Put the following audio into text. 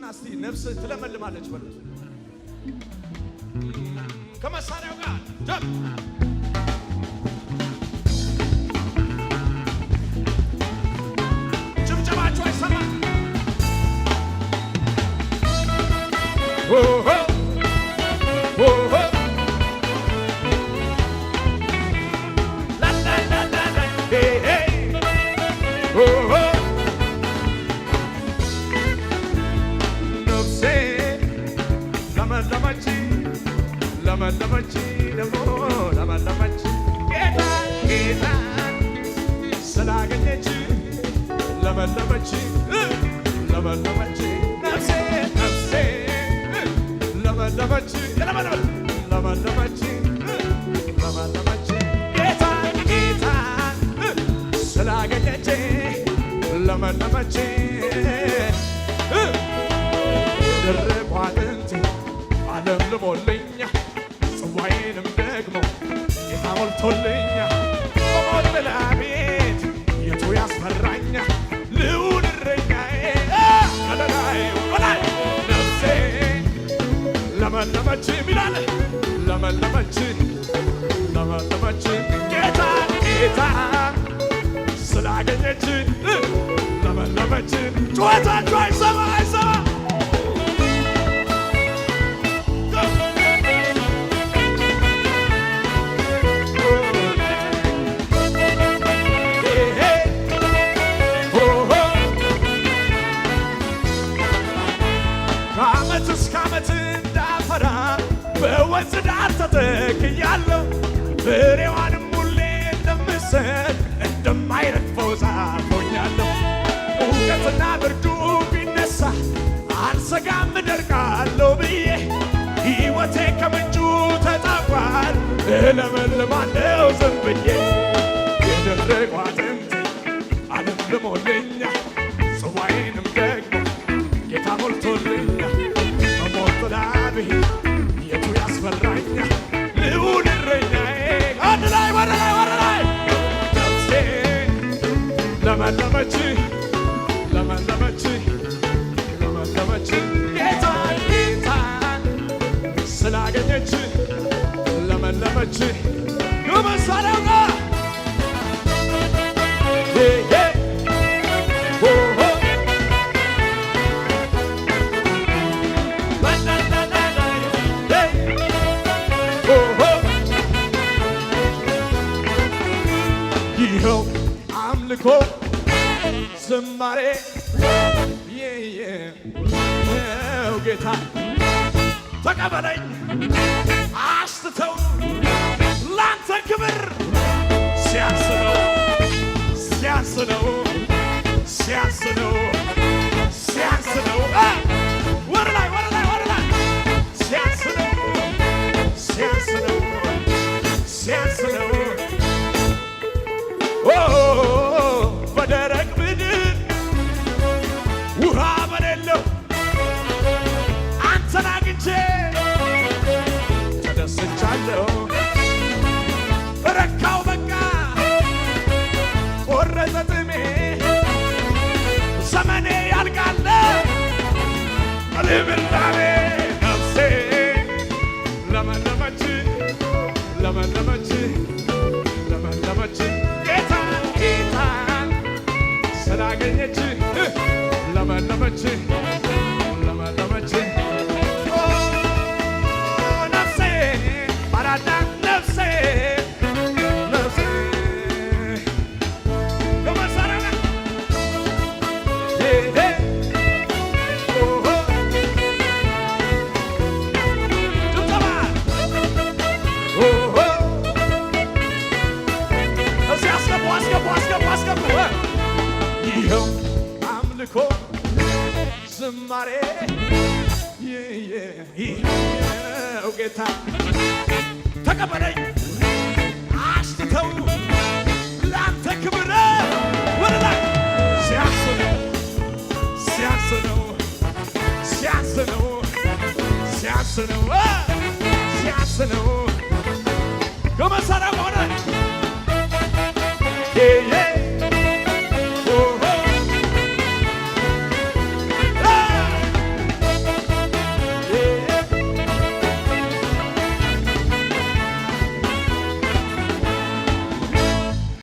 እስቲ ነፍስ ትለመልማለች በሉት ከመሳሪያው ጋር ጀብ ጭብጨባችሁ አይሰማም ኦሆ ኦሆ ለመለመች ደግሞ ለመለመች ጌታ ጌታ ስላገኘች ለመለመች ለመለመች ነፍሴ ነፍሴ ለመለመች ለመለመች ለመለመች ጌታ ጌታ ስላገኘች ለመለመች የደረቁ አጥንቴ ዓለም ልሞልኛ ጽዋዬንም ደግሞ ጌታ ሞልቶልኛ በሞት ጥላ ቤት የቱ ያስፈራኛ ልዑል እረኛዬ ከለላዬ በላይ ነፍሴ ለመለመች ይላል ለመለመች ለመለመች ጌታ ጌታ ስላገኘች ለመለመች ጩኸታችሁ አይሰማ አይሰማ በወንዝ ዳር ተተክያለሁ ፍሬዋንም ሁሌ እንደምሰጥ እንደማይረግፈው ዛፍ ሆኛለሁ። ሙቀትና ብርዱ ቢነሳ አልሰጋም እደርቃለሁ ብዬ ሕይወቴ ከምንጩ ተጣቧል እለመልማለሁ ዝም ብዬ የደረቁ አጥንቴ ዓለም ልሞልኛ ጽዋዬንም ደግሞ ጌታ ሞልቶልኛ በሞት ጥላ ብሄድ ፈራኛ ልዑል እረኛዬ አንድ ላይ ወደ ላይ ወደ ላይ ነፍሴ ለመለመች ለመለመች ለመለመች ጌታ ጌታ ስላገኘች ለመለመች ከመሳሪያው ጋር ይኸው አምልኮ ዝማሬ ነው ጌታ ተቀበለኝ አስትተው ላንተ ክብር ሲያንስ ነው ሲያንስ ነው ሲያንስ ነው ሲያንስ ነው ወደ ላይ ወደ ላይ ወደ ላይ ሲያንስ ነው ሲያንስ ነው ሲያንስ ነው በደረቅ ምድር ውሃ በሌለው አንተን አግኝቼ ተደስቻለሁ ረካው በቃ ቆረጠ ጥሜ ዘመኔ ያልቃለ ልምላሜ ነፍሴ ለመለመች ለመለመች ለመለመች ስላገኘች ለመለመች ለመለመች ነፍሴ ባራዳ ነፍሴ ነፍሴ ከመሳሪያ ጭብጨባ እዚህ አስገቡ አስገቡ አስገቡ አስገቡ ይኸው አምልኮ ዝማሬ ይኸው ጌታ ተቀበለኝ